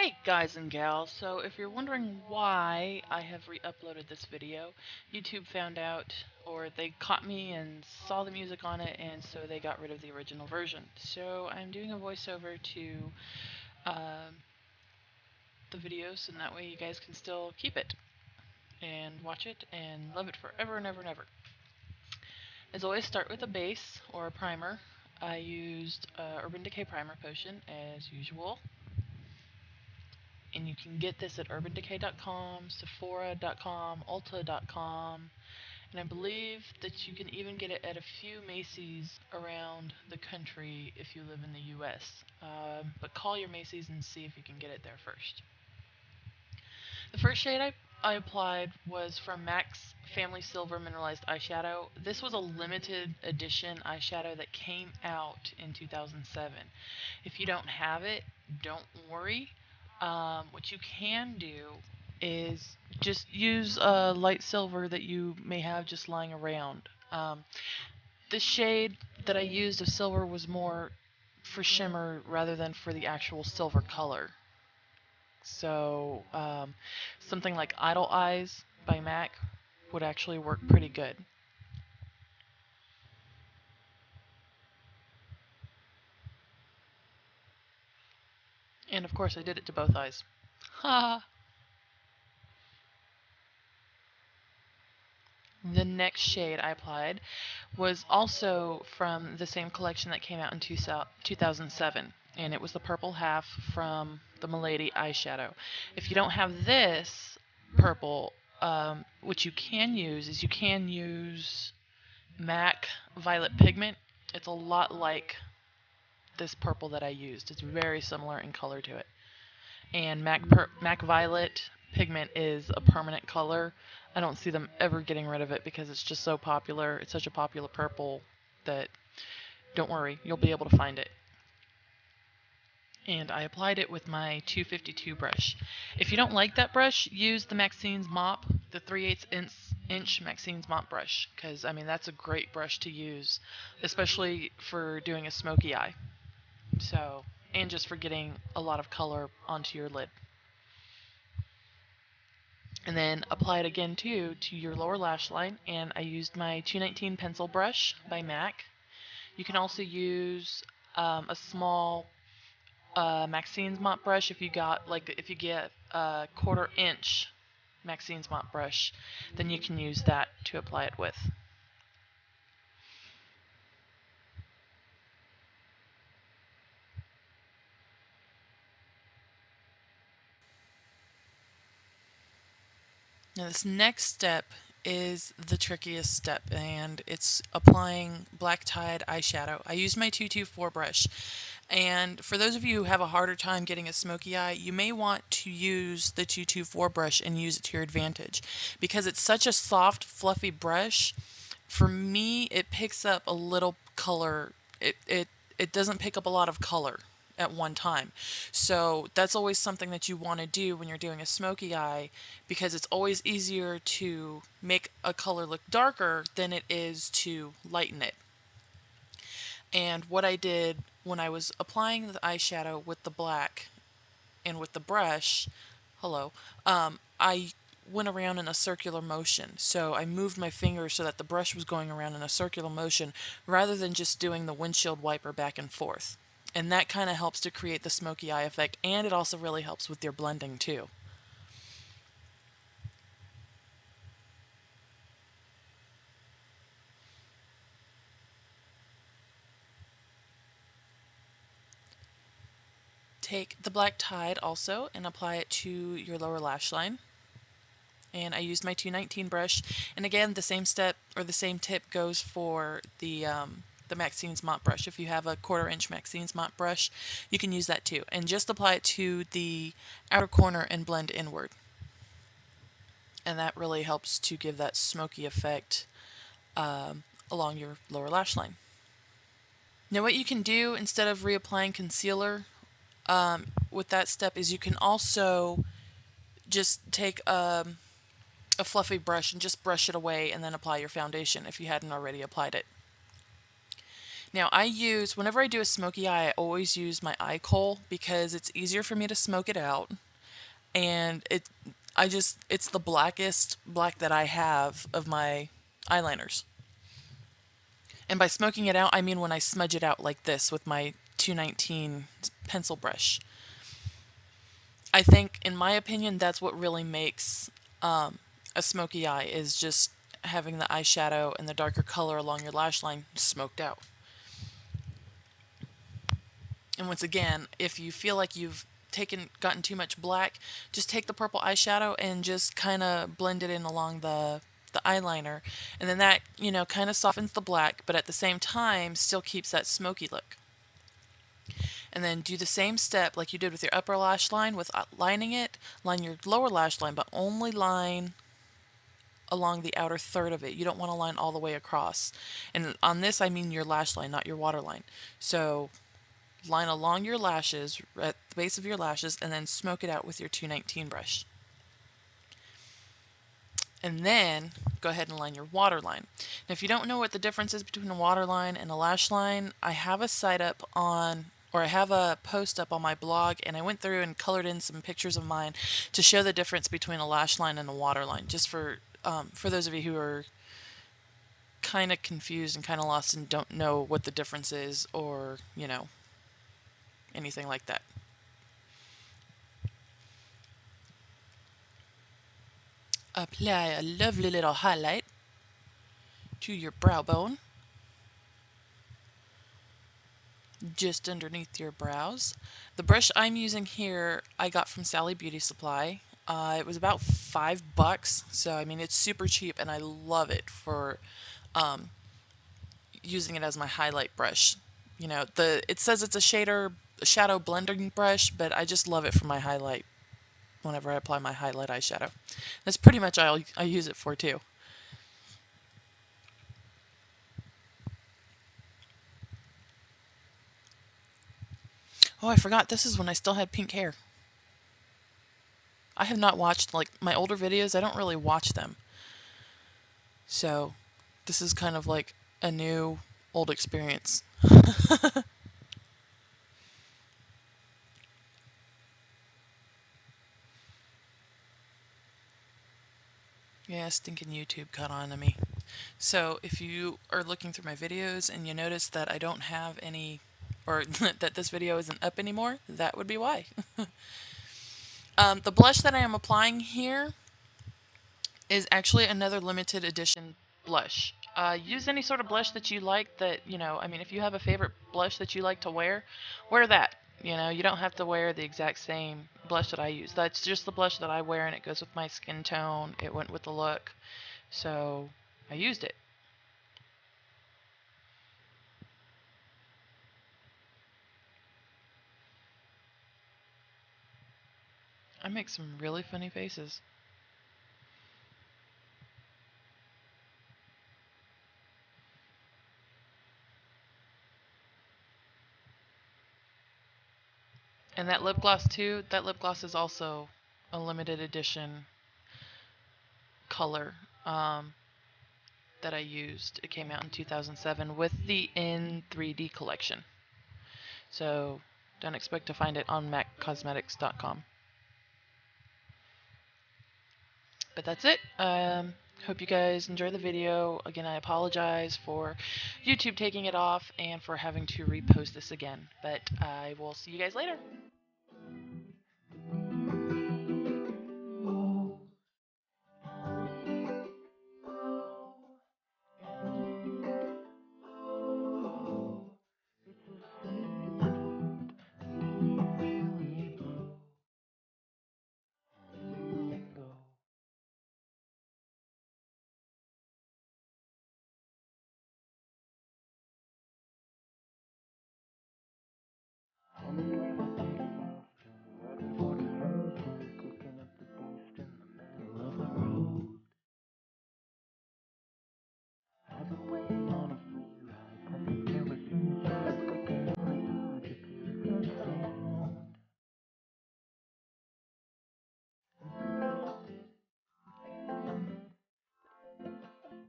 Hey guys and gals, so if you're wondering why I have re-uploaded this video, YouTube found out, or they caught me and saw the music on it, and so they got rid of the original version. So I'm doing a voiceover to um, the videos, and that way you guys can still keep it and watch it and love it forever and ever and ever. As always, start with a base or a primer. I used Urban Decay Primer Potion as usual. And you can get this at urbandecay.com, sephora.com, ulta.com, and I believe that you can even get it at a few Macy's around the country if you live in the US. But call your Macy's and see if you can get it there first. The first shade I applied was from MAC's Family Silver Mineralized Eyeshadow. This was a limited edition eyeshadow that came out in 2007. If you don't have it, don't worry. What you can do is just use a light silver that you may have just lying around. The shade that I used of silver was more for shimmer rather than for the actual silver color. So something like Idle Eyes by MAC would actually work pretty good. And of course I did it to both eyes. Ha! The next shade I applied was also from the same collection that came out in 2007, and it was the purple half from the Milady eyeshadow. If you don't have this purple, what you can use is you can use MAC Violet Pigment. It's a lot like this purple that I used. It's very similar in color to it. And MAC Violet Pigment is a permanent color. I don't see them ever getting rid of it because it's just so popular. It's such a popular purple that don't worry, you'll be able to find it. And I applied it with my 252 brush. If you don't like that brush, use the Maxine's mop, the 3/8 inch Maxine's mop brush, because I mean that's a great brush to use, especially for doing a smoky eye. So, and just for getting a lot of color onto your lid. And then apply it again too to your lower lash line, and I used my 219 pencil brush by MAC. You can also use a small Maxine's mop brush if you get a 1/4 inch Maxine's mop brush, then you can use that to apply it with. Now this next step is the trickiest step, and it's applying black tied eyeshadow. I used my 224 brush, and for those of you who have a harder time getting a smoky eye, you may want to use the 224 brush and use it to your advantage. Because it's such a soft, fluffy brush, for me it picks up a little color. It doesn't pick up a lot of color at one time. So that's always something that you want to do when you're doing a smoky eye, because it's always easier to make a color look darker than it is to lighten it. And what I did when I was applying the eyeshadow with the black and with the brush, I went around in a circular motion. So I moved my fingers so that the brush was going around in a circular motion rather than just doing the windshield wiper back and forth. And that kind of helps to create the smoky eye effect, and it also really helps with your blending too. Take the black tide also and apply it to your lower lash line. And I used my 219 brush, and again the same step or the same tip goes for the Maxine's mop brush. If you have a 1/4 inch Maxine's mop brush, you can use that too. And just apply it to the outer corner and blend inward. And that really helps to give that smoky effect along your lower lash line. Now what you can do instead of reapplying concealer with that step is you can also just take a fluffy brush and just brush it away and then apply your foundation if you hadn't already applied it. Now whenever I do a smoky eye, I always use my eye kohl because it's easier for me to smoke it out. And it's the blackest black that I have of my eyeliners. And by smoking it out, I mean when I smudge it out like this with my 219 pencil brush. I think, in my opinion, that's what really makes a smoky eye, is just having the eyeshadow and the darker color along your lash line smoked out. And once again, if you feel like you've gotten too much black, just take the purple eyeshadow and just kind of blend it in along the eyeliner, and then that, kind of softens the black, but at the same time still keeps that smoky look. And then do the same step like you did with your upper lash line with lining it. Line your lower lash line, but only line along the outer third of it. You don't want to line all the way across. And on this, I mean your lash line, not your waterline. So line along your lashes, at the base of your lashes, and then smoke it out with your 219 brush. And then go ahead and line your waterline. Now, if you don't know what the difference is between a waterline and a lash line, I have a I have a post up on my blog, and I went through and colored in some pictures of mine to show the difference between a lash line and a waterline, just for those of you who are kind of confused and kind of lost and don't know what the difference is, or, anything like that. Apply a lovely little highlight to your brow bone, just underneath your brows. The brush I'm using here I got from Sally Beauty Supply. It was about $5, so I mean it's super cheap, and I love it for using it as my highlight brush. It says it's a shadow blending brush, but I just love it for my highlight whenever I apply my highlight eyeshadow. That's pretty much all I use it for too. Oh, I forgot, this is when I still had pink hair. I have not watched, my older videos, I don't really watch them. So, this is kind of like a new, old experience. Yeah, stinking YouTube caught on to me. So if you are looking through my videos and you notice that I don't have any, or that this video isn't up anymore, that would be why. The blush that I am applying here is actually another limited edition blush. Use any sort of blush that you like that, if you have a favorite blush that you like to wear that. You don't have to wear the exact same blush that I use. That's just the blush that I wear, and it goes with my skin tone. It went with the look. So I used it. I make some really funny faces. And that lip gloss too, that lip gloss is also a limited edition color that I used. It came out in 2007 with the In 3D collection. So don't expect to find it on maccosmetics.com. But that's it. Hope you guys enjoy the video. Again, I apologize for YouTube taking it off and for having to repost this again. But I will see you guys later.